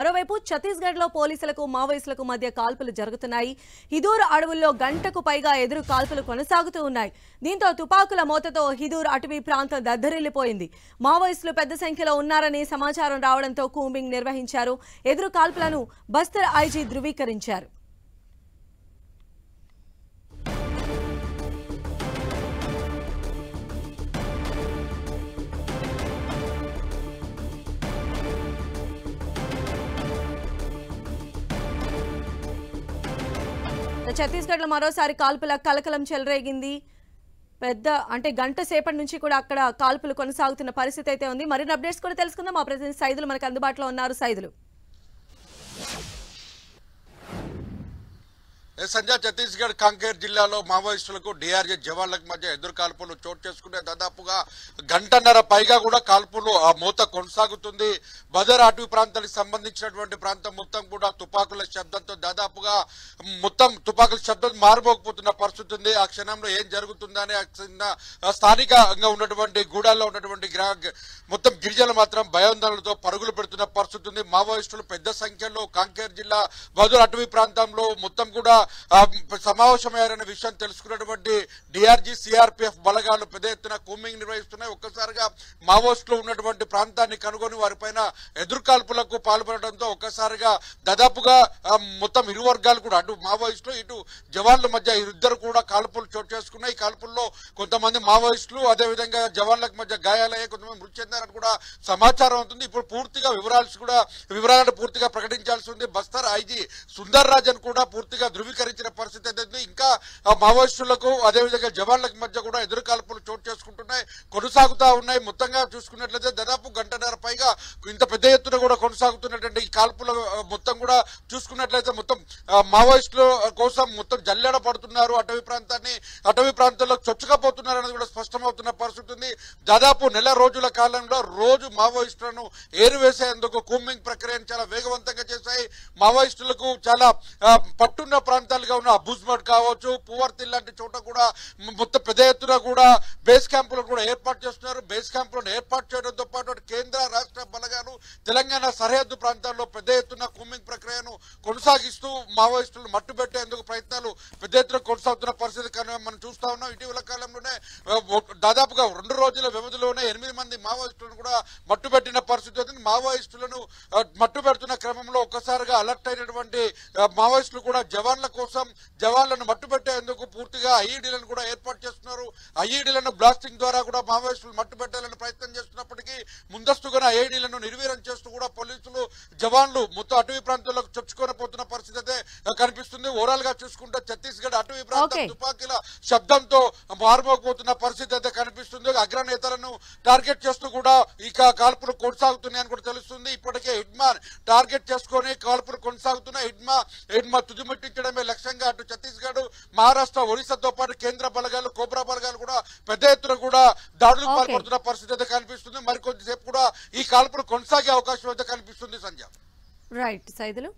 మరోవైపు ఛత్తీస్గఢ్ లో పోలీసులకు మావోయిస్టులకు మధ్య కాల్పులు జరుగుతున్నాయి. హిదూర్ అడవుల్లో గంటకు పైగా ఎదురు కాల్పులు కొనసాగుతూ ఉన్నాయి. దీంతో తుపాకుల మోతతో హిదూర్ అటవీ ప్రాంతం దద్దరిల్లిపోయింది. మావోయిస్టులు పెద్ద సంఖ్యలో ఉన్నారని సమాచారం రావడంతో కూంబింగ్ నిర్వహించారు. ఎదురు కాల్పులను బస్తర్ ఐజీ ధృవీకరించారు. ఛత్తీస్గఢ్ లో మరోసారి కాల్పుల కలకలం చెలరేగింది. గంట సేపటి నుంచి కూడా అక్కడ కాల్పులు కొనసాగుతున్న పరిస్థితి అయితే ఉంది. మరిన్ని అప్డేట్స్ కూడా తెలుసుకుందాం. మా ప్రతినిధి సైదులు మనకు అందుబాటులో ఉన్నారు. సైదులు సంజయ్, ఛత్తీస్గఢ్ కాంకేర్ జిల్లాలో మావోయిస్టులకు డిఆర్జీ జవాన్లకు మధ్య ఎదురు కాల్పులు చోటు చేసుకునే దాదాపుగా గంటన్నర పైగా కూడా కాల్పులు ఆ మూత కొనసాగుతుంది. బదర్ అటవీ ప్రాంతానికి సంబంధించినటువంటి ప్రాంతం మొత్తం కూడా తుపాకుల శబ్దంతో దాదాపుగా మొత్తం తుపాకుల శబ్దం మారుమోగిపోతున్న పరిస్థితి ఉంది. ఆ క్షణంలో ఏం జరుగుతుందని స్థానికంగా ఉన్నటువంటి గూడాల్లో ఉన్నటువంటి మొత్తం గిరిజనులు మాత్రం భయాందోళనలతో పరుగులు పెడుతున్న పరిస్థితి ఉంది. మావోయిస్టులు పెద్ద సంఖ్యలో కాంకేర్ జిల్లా బదర్ అటవీ ప్రాంతంలో మొత్తం కూడా సమావేశమయ్యారనే విషయం తెలుసుకున్నటువంటి డిఆర్జీ సిఆర్పిఎఫ్ బలగాలు పెద్ద ఎత్తున కూంబింగ్ నిర్వహిస్తున్నాయి. ఒక్కసారిగా మావోయిస్టులు ఉన్నటువంటి ప్రాంతాన్ని కనుగొని వారిపైన ఎదురుకాల్పులకు పాల్పడడంతో ఒక్కసారిగా దాదాపుగా మొత్తం ఇరు వర్గాలు కూడా అటు మావోయిస్టులు ఇటు జవాన్ల మధ్య ఇద్దరు కూడా కాల్పులు చోటు చేసుకున్నాయి. ఈ కాల్పుల్లో కొంతమంది మావోయిస్టులు అదేవిధంగా జవాన్లకు మధ్య గాయాలయ్యే కొంతమంది మృతి చెందారని కూడా సమాచారం అవుతుంది. ఇప్పుడు పూర్తిగా వివరాలను పూర్తిగా ప్రకటించాల్సి ఉంది. బస్తర్ ఐజీ సుందర్ రాజన్ కూడా పూర్తిగా ధృవీకరించిన పరిస్థితి అయితే ఇంకా మావోయిస్టులకు అదేవిధంగా జవాన్లకు మధ్య కూడా ఎదురు కాల్పులు చోటు చేసుకుంటున్నాయి, కొనసాగుతా ఉన్నాయి. మొత్తంగా చూసుకున్నట్లయితే దాదాపు గంటన్నర పైగా ఇంత పెద్ద ఎత్తున కూడా కొనసాగుతున్నటువంటి ఈ కాల్పుల మొత్తం కూడా చూసుకున్నట్లయితే మొత్తం మావోయిస్టుల కోసం మొత్తం జల్లెడ పడుతున్నారు. అటవీ ప్రాంతాల్లో చొచ్చుకపోతున్నారు అనేది కూడా స్పష్టమవుతున్న పరిస్థితి ఉంది. దాదాపు నెల రోజుల కాలంలో రోజు మావోయిస్టులను ఏరువేసేందుకు కూంబింగ్ ప్రక్రియను చాలా వేగవంతంగా చేశాయి. మావోయిస్టులకు చాలా పట్టున్న ప్రాంతాలుగా ఉన్న అబుజ్మడ్ కావచ్చు, పువర్తి లాంటి చోట కూడా మొత్తం పెద్ద ఎత్తున కూడా బేస్ క్యాంపులను కూడా ఏర్పాటు చేస్తున్నారు. బేస్ క్యాంపులను ఏర్పాటు చేయడంతో పాటు కేంద్ర రాష్ట్ర బలగాలు తెలంగాణ సరిహద్దు ప్రాంతాల్లో పెద్ద ఎత్తున కూంబింగ్ ప్రక్రియను కొనసాగిస్తూ మావోయిస్టులను మట్టుబెట్టేందుకు ప్రయత్నాలు పెద్ద ఎత్తున కొనసాగుతున్న పరిస్థితి మనం చూస్తా ఉన్నాం. ఇటీవల కాలంలోనే దాదాపుగా 2 రోజుల వ్యవధిలోనే 8 మంది మావోయిస్టులను కూడా మట్టుబెట్టిన పరిస్థితి అవుతుంది. మావోయిస్టులను మట్టుబెడుతున్న క్రమంలో ఒక్కసారిగా అలర్ట్ అయినటువంటి మావోయిస్టులు కూడా జవాన్ల కోసం జవాన్లను మట్టుబెట్టేందుకు పూర్తిగా ఐఈడీలను కూడా ఏర్పాటు చేస్తున్నారు. ఐఈడీలను బ్లాస్టింగ్ ద్వారా కూడా మావోయిస్టులు మట్టుబెట్టాలని ప్రయత్నం చేస్తున్నప్పటికీ ముందస్తుగా ఐఈడీలను నిర్వీర్యం చేస్తూ కూడా పోలీసులు జవాన్లు మొత్తం అటవీ ప్రాంతాలకు చొచ్చుకొని పోతున్న పరిస్థితి అయితే కనిపిస్తుంది. ఓవరాల్ గా చూసుకుంటే ఛత్తీస్గఢ్ అటవీ ప్రాంతం తుపాకీల శబ్దంతో మారుమోగిపోతున్న పరిస్థితి అయితే కనిపిస్తుంది. అగ్రనేతలను టార్గెట్ చేస్తూ కూడా ఇక కాల్పులు కొనసాగుతున్నాయని కూడా తెలుస్తుంది. ఇప్పటికే హిడ్మా టార్గెట్ చేసుకుని కాల్పులు కొనసాగుతున్నాయి. హిడ్మా తుదిముట్టించడమే లక్ష్యంగా అటు ఛత్తీస్గఢ్, మహారాష్ట్ర, ఒరిస్సాతో పాటు కేంద్ర బలగాలు, కోబ్రా బలగాలు కూడా పెద్ద ఎత్తున కూడా దాడులకు పాల్పడుతున్న పరిస్థితి అయితే కనిపిస్తుంది. మరికొద్దిసేపు కూడా ఈ కాల్పులు కొనసాగే అవకాశం అయితే కనిపిస్తుంది. సంజయ్, రైట్ సైదులు.